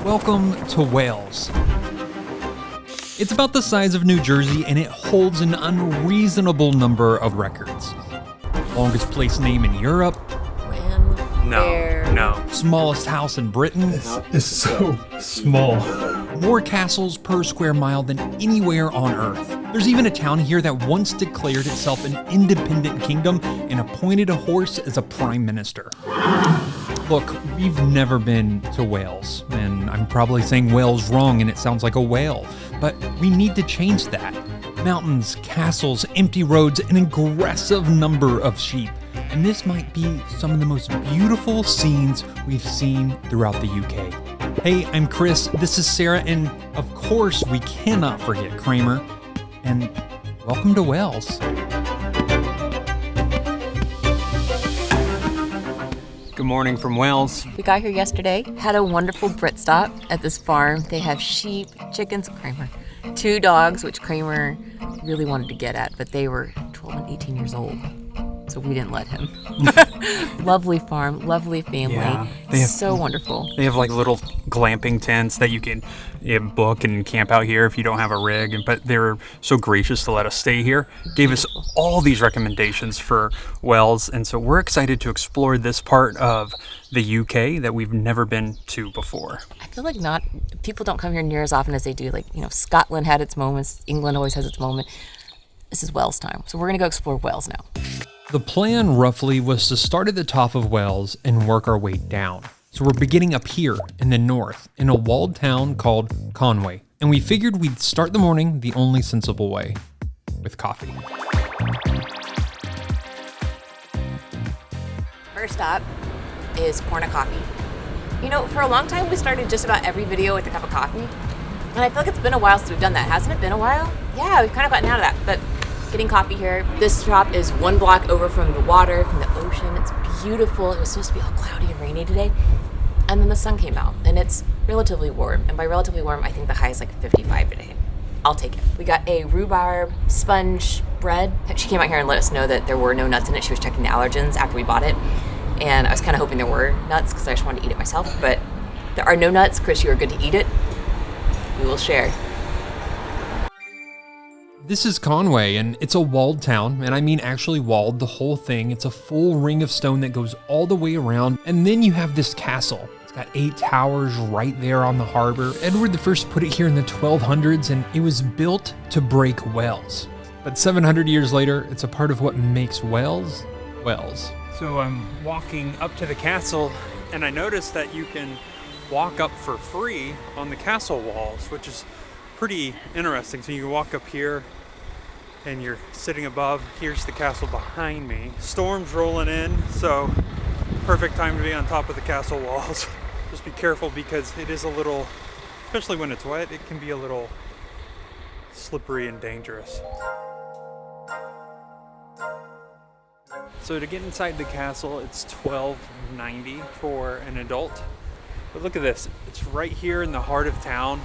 Welcome to Wales. It's about the size of New Jersey and it holds an unreasonable number of records. Longest place name in Europe. When? No, Where? no. Smallest house in Britain. This is so small. More castles per square mile than anywhere on Earth. There's even a town here that once declared itself an independent kingdom and appointed a horse as a prime minister. Look, we've never been to Wales, and I'm probably saying Wales wrong and it sounds like a whale, but we need to change that. Mountains, castles, empty roads, an aggressive number of sheep. And this might be some of the most beautiful scenes we've seen throughout the UK. Hey, I'm Chris, this is Sarah, and of course we cannot forget Kramer. And welcome to Wales. Good morning from Wales. We got here yesterday, had a wonderful Brit stop at this farm. They have sheep, chickens, Kramer, 2 dogs, which Kramer really wanted to get at, but they were 12 and 18 years old, so we didn't let him. Lovely farm, lovely family, so wonderful. They have like little glamping tents that you can book and camp out here if you don't have a rig, but they're so gracious to let us stay here. Gave us all these recommendations for Wales, and so we're excited to explore this part of the UK that we've never been to before. I feel like people don't come here near as often as they do. Like, Scotland had its moments, England always has its moment. This is Wales time, so we're gonna go explore Wales now. The plan roughly was to start at the top of Wales and work our way down. So we're beginning up here in the north in a walled town called Conwy. And we figured we'd start the morning the only sensible way, with coffee. First stop is Corna Coffee. For a long time we started just about every video with a cup of coffee. And I feel like it's been a while since we've done that. Hasn't it been a while? Yeah, we've kind of gotten out of that. But getting coffee here. This shop is 1 block over from the water, from the ocean. It's beautiful. It was supposed to be all cloudy and rainy today. And then the sun came out and it's relatively warm. And by relatively warm, I think the high is like 55 today. I'll take it. We got a rhubarb sponge bread. She came out here and let us know that there were no nuts in it. She was checking the allergens after we bought it. And I was kind of hoping there were nuts because I just wanted to eat it myself. But there are no nuts. Chris, you are good to eat it. We will share. This is Conwy, and it's a walled town, and I mean actually walled, the whole thing. It's a full ring of stone that goes all the way around, and then you have this castle. It's got 8 towers right there on the harbor. Edward I put it here in the 1200s, and it was built to break Wales. But 700 years later, it's a part of what makes Wales, Wales. So I'm walking up to the castle, and I noticed that you can walk up for free on the castle walls, which is pretty interesting. So you can walk up here and you're sitting above. Here's the castle behind me. Storm's rolling in, so perfect time to be on top of the castle walls. Just be careful because it is a little, especially when it's wet, it can be a little slippery and dangerous. So to get inside the castle, it's $12.90 for an adult. But look at this, it's right here in the heart of town.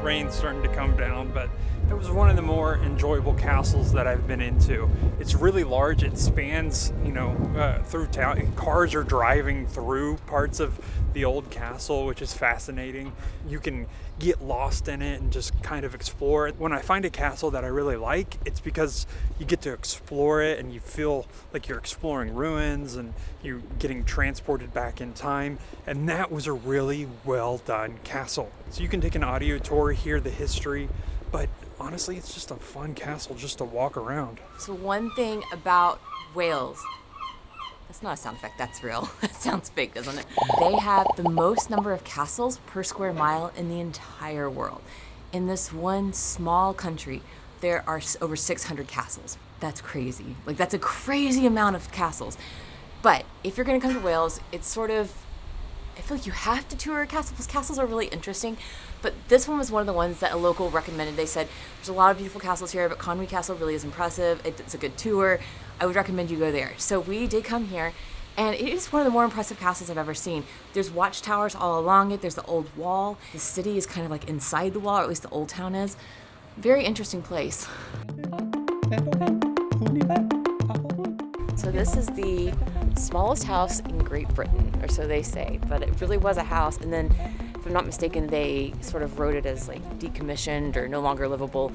Rain's starting to come down, but it was one of the more enjoyable castles that I've been into. It's really large. It spans, through town. Cars are driving through parts of the old castle, which is fascinating. You can get lost in it and just kind of explore it. When I find a castle that I really like, it's because you get to explore it and you feel like you're exploring ruins and you're getting transported back in time. And that was a really well done castle. So you can take an audio tour, hear the history, but honestly, it's just a fun castle just to walk around. So one thing about Wales, that's not a sound effect, that's real. That sounds fake, doesn't it? They have the most number of castles per square mile in the entire world. In this one small country, there are over 600 castles. That's crazy. That's a crazy amount of castles. But if you're gonna come to Wales, it's sort of, I feel like you have to tour a castle because castles are really interesting. But this one was one of the ones that a local recommended. They said, there's a lot of beautiful castles here, but Conwy Castle really is impressive. It's a good tour. I would recommend you go there. So we did come here, And it is one of the more impressive castles I've ever seen. There's watchtowers all along it. There's the old wall. The city is kind of like inside the wall, or at least the old town is. Very interesting place. So this is the smallest house in Great Britain, or so they say, but it really was a house. And then, if I'm not mistaken, they sort of wrote it as like decommissioned or no longer livable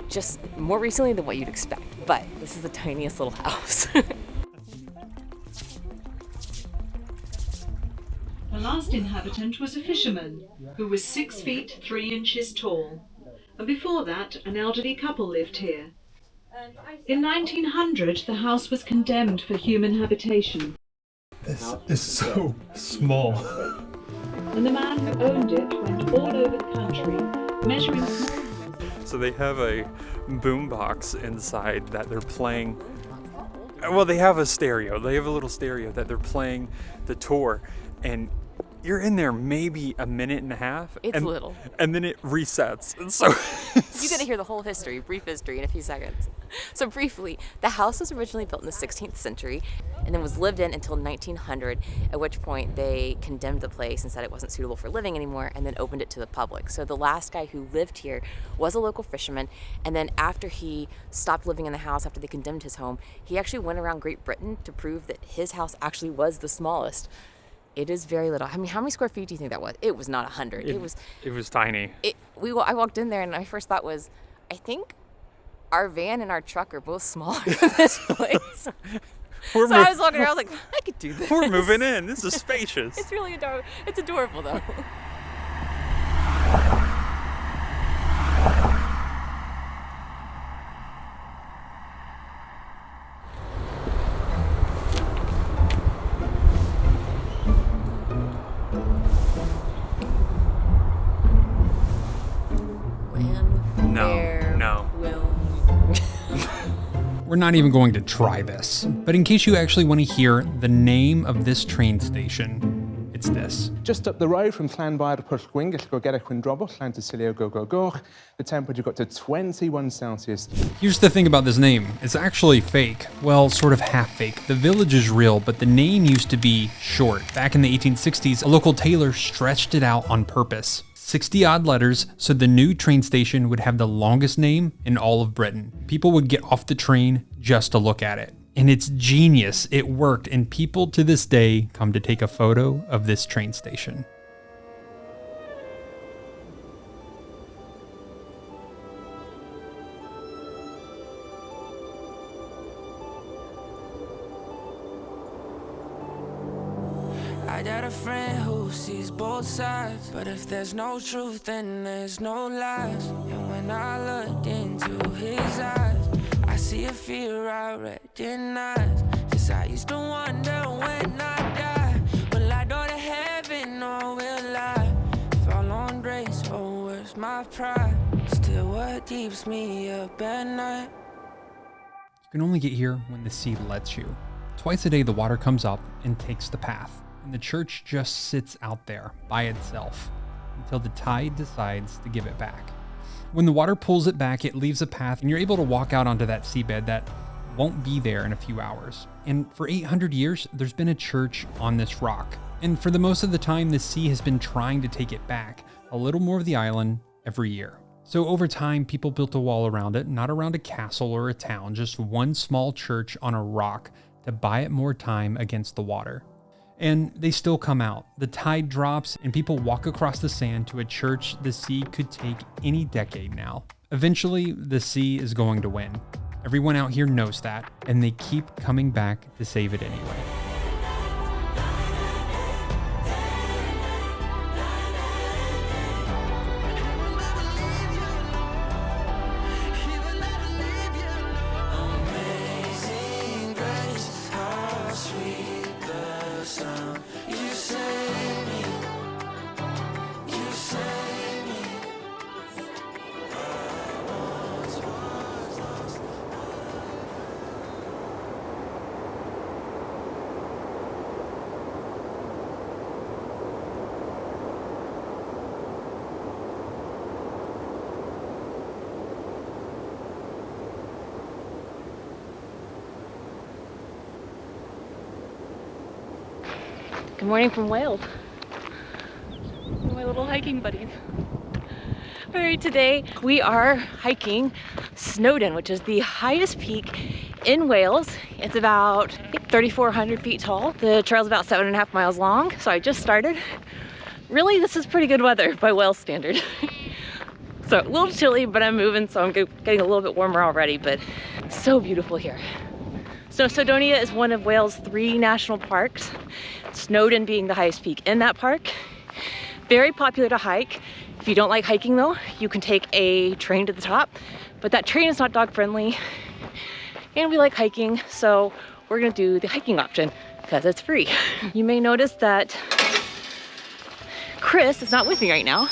just more recently than what you'd expect. But this is the tiniest little house. The last inhabitant was a fisherman who was 6 feet 3 inches tall. And before that, an elderly couple lived here. In 1900, the house was condemned for human habitation. This is so small. And the man who owned it went all over the country, measuring small. So they have a boombox inside that they're playing. Well, they have a stereo. They have a little stereo that they're playing the tour, and you're in there maybe a minute and a half. It's little. And then it resets. And so you get to hear the whole history, brief history, in a few seconds. So briefly, the house was originally built in the 16th century and then was lived in until 1900, at which point they condemned the place and said it wasn't suitable for living anymore, and then opened it to the public. So the last guy who lived here was a local fisherman, and then after he stopped living in the house, after they condemned his home, he actually went around Great Britain to prove that his house actually was the smallest. It is very little. I mean, how many square feet do you think that was? It was not 100. It was tiny. I walked in there and my first thought was, I think our van and our truck are both smaller than this place. So I was walking around, I was like, I could do this. We're moving in. This is spacious. It's really adorable. It's adorable, though. No. We're not even going to try this, but in case you actually want to hear the name of this train station, it's this. Just up the road from Llanfair to Pwllgwyngyll go Gerach Windrobwll, Llan Tysilio go Goch, the temperature got to 21 Celsius. Here's the thing about this name. It's actually fake. Well, sort of half fake. The village is real, but the name used to be short. Back in the 1860s, a local tailor stretched it out on purpose. 60 odd letters, so the new train station would have the longest name in all of Britain. People would get off the train just to look at it. And it's genius. It worked, and people to this day come to take a photo of this train station. I got a friend who sees both sides, but if there's no truth, then there's no lies. And when I looked into his eyes, I see a fear I recognize. 'Cause I used to wonder when I die, will I go to heaven or will I fall on grace? Oh, where's my pride? Still what keeps me up at night. You can only get here when the sea lets you. Twice a day, the water comes up and takes the path, and the church just sits out there by itself until the tide decides to give it back. When the water pulls it back, it leaves a path, and you're able to walk out onto that seabed that won't be there in a few hours. And for 800 years, there's been a church on this rock. And for the most of the time, the sea has been trying to take it back, a little more of the island every year. So over time, people built a wall around it, not around a castle or a town, just one small church on a rock to buy it more time against the water. And they still come out. The tide drops and people walk across the sand to a church the sea could take any decade now. Eventually, the sea is going to win. Everyone out here knows that, and they keep coming back to save it anyway. Good morning from Wale. My little hiking buddies. All right, today we are hiking Snowdon, which is the highest peak in Wales. It's about, I think, 3,400 feet tall. The trail's about 7.5 miles long, so I just started. Really, this is pretty good weather by Wales standard. So a little chilly, but I'm moving, so I'm getting a little bit warmer already, but so beautiful here. So Snowdonia is one of Wales' 3 national parks, Snowdon being the highest peak in that park. Very popular to hike. If you don't like hiking though, you can take a train to the top, but that train is not dog friendly. And we like hiking, so we're gonna do the hiking option because it's free. You may notice that Chris is not with me right now.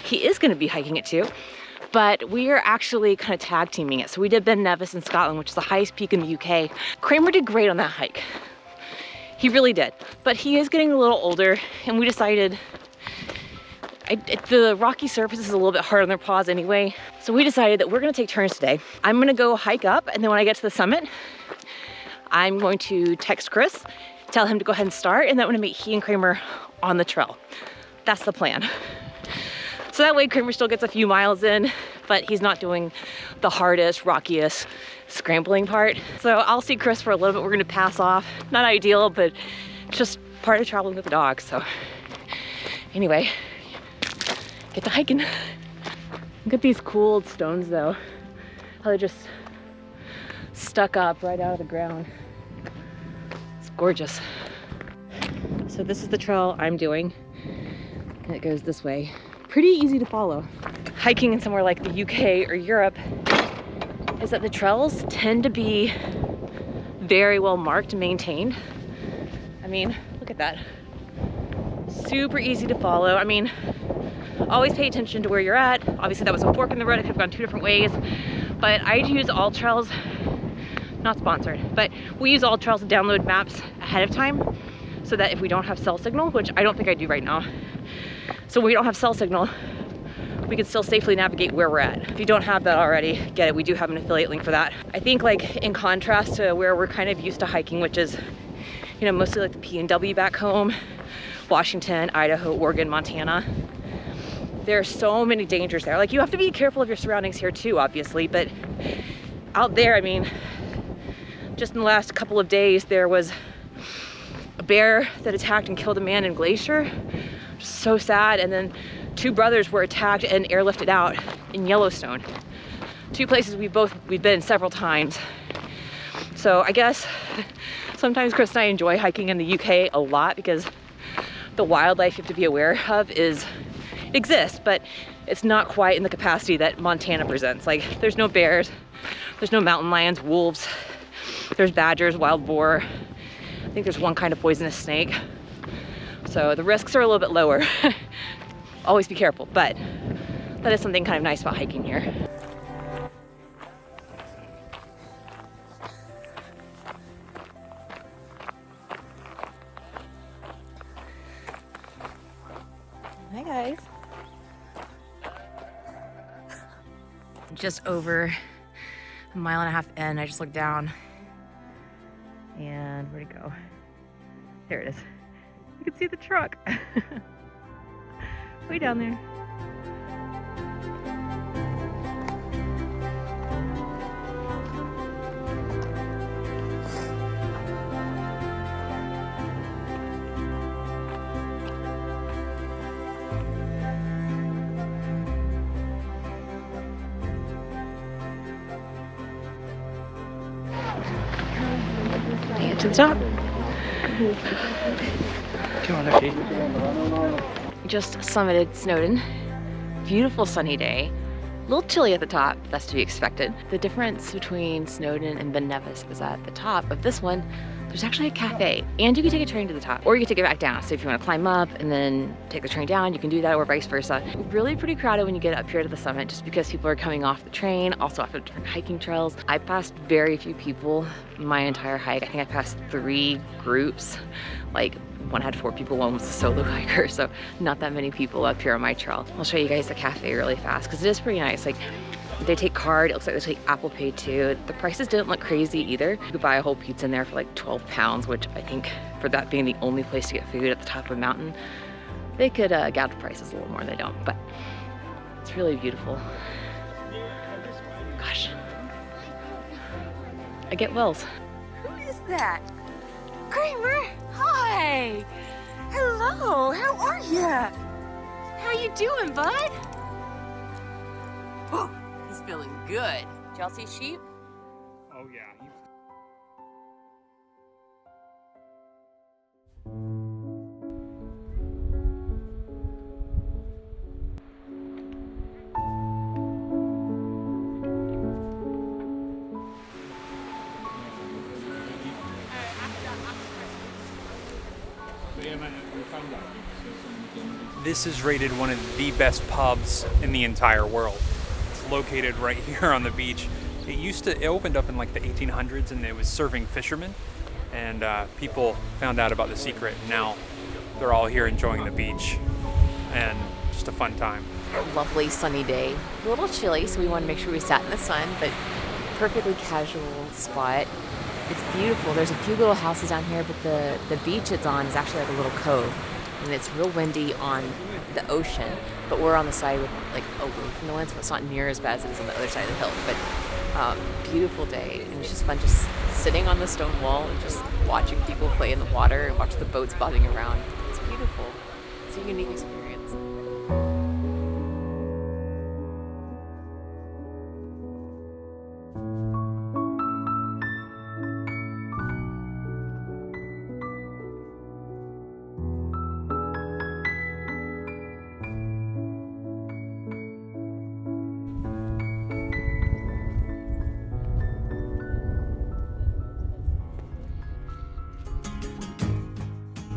He is gonna be hiking it too, but we are actually kind of tag teaming it. So we did Ben Nevis in Scotland, which is the highest peak in the UK. Kramer did great on that hike. He really did, but he is getting a little older and we decided the rocky surface is a little bit hard on their paws anyway. So we decided that we're gonna take turns today. I'm gonna go hike up, and then when I get to the summit, I'm going to text Chris, tell him to go ahead and start, and then I'm gonna meet he and Kramer on the trail. That's the plan. So that way Kramer still gets a few miles in, but he's not doing the hardest, rockiest scrambling part. So I'll see Chris for a little bit. We're gonna pass off. Not ideal, but just part of traveling with the dog. So anyway, get to hiking. Look at these cool old stones though. How they're just stuck up right out of the ground. It's gorgeous. So this is the trail I'm doing. And it goes this way. Pretty easy to follow. Hiking in somewhere like the UK or Europe is that the trails tend to be very well marked and maintained. I mean, look at that. Super easy to follow. I mean, always pay attention to where you're at. Obviously that was a fork in the road. I could have gone 2 different ways, but I use All Trails, not sponsored, but we use All Trails to download maps ahead of time so that if we don't have cell signal, which I don't think I do right now, so when we don't have cell signal, we can still safely navigate where we're at. If you don't have that already, get it. We do have an affiliate link for that. I think like in contrast to where we're kind of used to hiking, which is, you know, mostly like the PNW back home, Washington, Idaho, Oregon, Montana. There are so many dangers there. Like you have to be careful of your surroundings here too, obviously, but out there, I mean, just in the last couple of days, there was a bear that attacked and killed a man in Glacier. Just so sad. And then 2 brothers were attacked and airlifted out in Yellowstone. 2 places we've been several times. So I guess sometimes Chris and I enjoy hiking in the UK a lot because the wildlife you have to be aware of exists, but it's not quite in the capacity that Montana presents. Like there's no bears, there's no mountain lions, wolves, there's badgers, wild boar. I think there's one kind of poisonous snake. So the risks are a little bit lower. Always be careful, but that is something kind of nice about hiking here. Hi guys. Just over 1.5 miles in, I just looked down and where'd it go? There it is. You can see the truck. Way down there. Get to the top. Come on, Effie. Just summited Snowdon. Beautiful sunny day. A little chilly at the top, that's to be expected. The difference between Snowdon and Ben Nevis is at the top of this one, there's actually a cafe, and you can take a train to the top, or you can take it back down. So if you want to climb up and then take the train down, you can do that, or vice versa. Really pretty crowded when you get up here to the summit, just because people are coming off the train, also off of different hiking trails. I passed very few people my entire hike. I think I passed 3 groups. Like, one had 4 people, one was a solo hiker, so not that many people up here on my trail. I'll show you guys the cafe really fast, because it is pretty nice. Like, They take card. It looks like they take Apple Pay too. The prices didn't look crazy either. You could buy a whole pizza in there for like 12 pounds, which I think for that being the only place to get food at the top of a mountain, they could gouge prices a little more. They don't, but it's really beautiful. Gosh, I get wells. Who is that? Kramer! Hi! Hello! How are ya? How you doing, bud? Oh, he's feeling good. Did y'all see sheep? Oh yeah. This is rated one of the best pubs in the entire world. It's located right here on the beach. It opened up in like the 1800s and it was serving fishermen, and people found out about the secret, and now they're all here enjoying the beach and just a fun time. Lovely sunny day. A little chilly, so we wanted to make sure we sat in the sun, but perfectly casual spot. It's beautiful. There's a few little houses down here, but the beach it's on is actually like a little cove. And it's real windy on the ocean, but we're on the side with like away from the wind, so it's not near as bad as it is on the other side of the hill. But beautiful day, and it's just fun just sitting on the stone wall and just watching people play in the water and watch the boats bobbing around. It's beautiful. It's a unique experience.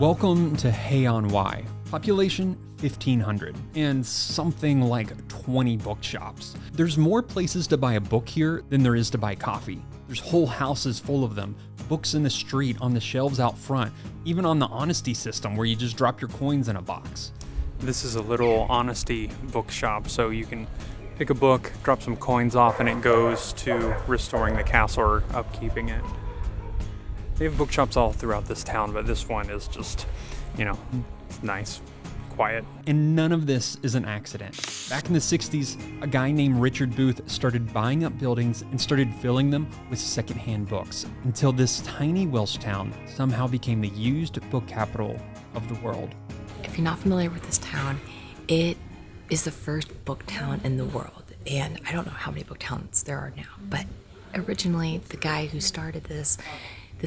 Welcome to Hay-on-Wye, population 1,500, and something like 20 bookshops. There's more places to buy a book here than there is to buy coffee. There's whole houses full of them, books in the street, on the shelves out front, even on the honesty system where you just drop your coins in a box. This is a little honesty bookshop, so you can pick a book, drop some coins off, and it goes to restoring the castle or upkeeping it. They have bookshops all throughout this town, but this one is just, it's nice, quiet. And none of this is an accident. Back in the 60s, a guy named Richard Booth started buying up buildings and started filling them with secondhand books, until this tiny Welsh town somehow became the used book capital of the world. If you're not familiar with this town, it is the first book town in the world. And I don't know how many book towns there are now, but originally the guy who started this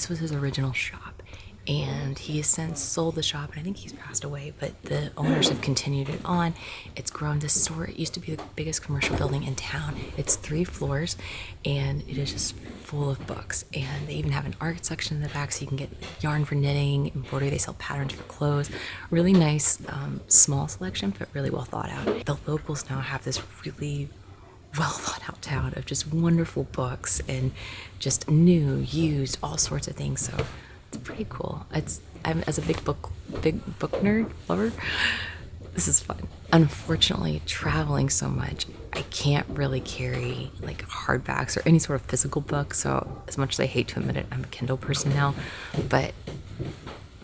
was his original shop, and he has since sold the shop, and I think he's passed away, but the owners have continued it on. It's grown. This store, it used to be the biggest commercial building in town. It's 3 floors, and it is just full of books, and they even have an art section in the back, so you can get yarn for knitting, embroidery. They sell patterns for clothes. Really nice, small selection, but really well thought out. The locals now have this really well thought out town of just wonderful books and just new, used, all sorts of things. So it's pretty cool. I'm as a big book nerd lover, this is fun. Unfortunately, traveling so much, I can't really carry like hardbacks or any sort of physical book. So as much as I hate to admit it, I'm a Kindle person now, but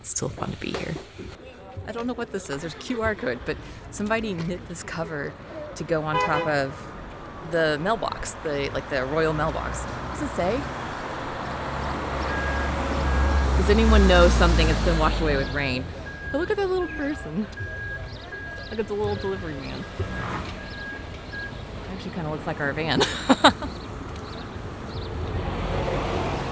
it's still fun to be here. I don't know what this is. There's a QR code, but somebody knit this cover to go on top of the mailbox, the royal mailbox. What does it say? Does anyone know something that's been washed away with rain? But look at that little person. Look at the little delivery man. Actually kind of looks like our van.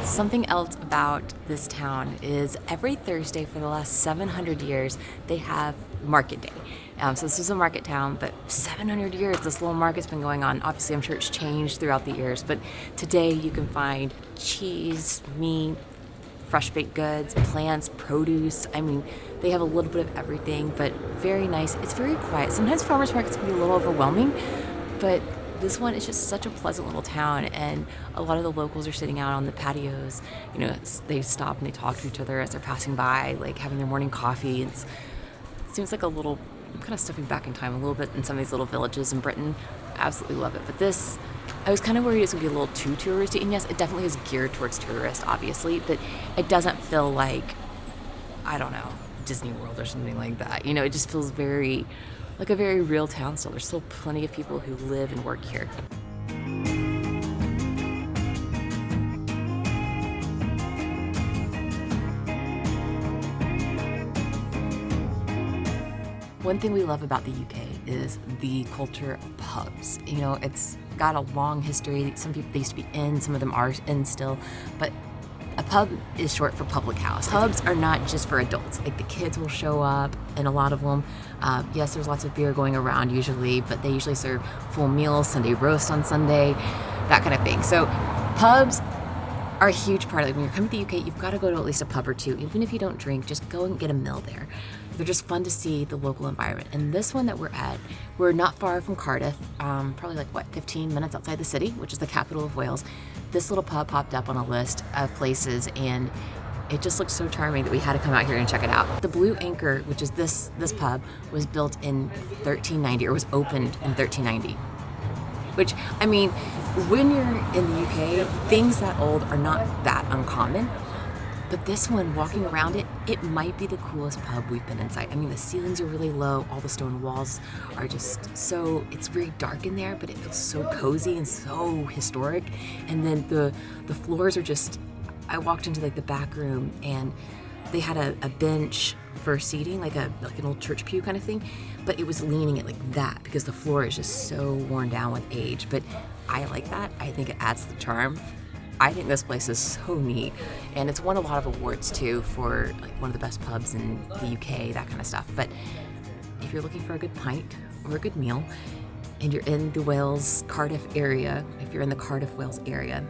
Something else about this town is every Thursday for the last 700 years, they have market day. So this is a market town, but 700 years this little market's been going on. Obviously, I'm sure it's changed throughout the years, but today you can find cheese, meat, fresh baked goods, plants, produce. I mean, they have a little bit of everything, but very nice. It's very quiet. Sometimes farmers markets can be a little overwhelming, but this one is just such a pleasant little town, and a lot of the locals are sitting out on the patios. They stop and they talk to each other as they're passing by, like having their morning coffee. It seems like I'm kind of stepping back in time a little bit in some of these little villages in Britain. Absolutely love it. But this I was kind of worried it's gonna be a little too touristy, and yes, it definitely is geared towards tourists, obviously, but it doesn't feel like, I don't know, Disney World or something like that. You know, it just feels very, like a very real town still. There's still plenty of people who live and work here. One thing we love about the UK is the culture of pubs. You know, it's got a long history. Some people, they used to be inns, some of them are inns still, but a pub is short for public house. Pubs are not just for adults. Like, the kids will show up in a lot of them. Yes, there's lots of beer going around usually, but they usually serve full meals, Sunday roast on Sunday, that kind of thing. So pubs are a huge part of it. When you're coming to the UK, you've got to go to at least a pub or two. Even if you don't drink, just go and get a meal there. They're just fun to see the local environment. And this one that we're at, we're not far from Cardiff, probably like, 15 minutes outside the city, which is the capital of Wales. This little pub popped up on a list of places, and it just looked so charming that we had to come out here and check it out. The Blue Anchor, which is this pub, was built in 1390, or was opened in 1390. Which, I mean, when you're in the UK, things that old are not that uncommon. But this one, walking around it, it might be the coolest pub we've been inside. I mean, the ceilings are really low, all the stone walls are just so, it's very dark in there, but it feels so cozy and so historic. And then the floors are just, I walked into like the back room, and they had a bench for seating, like an old church pew kind of thing, but it was leaning it like that because the floor is just so worn down with age. But I like that. I think it adds the charm. I think this place is so neat, and it's won a lot of awards too for like one of the best pubs in the UK, that kind of stuff. But if you're looking for a good pint or a good meal, and you're in the Wales, Cardiff area, if you're in the Cardiff, Wales area,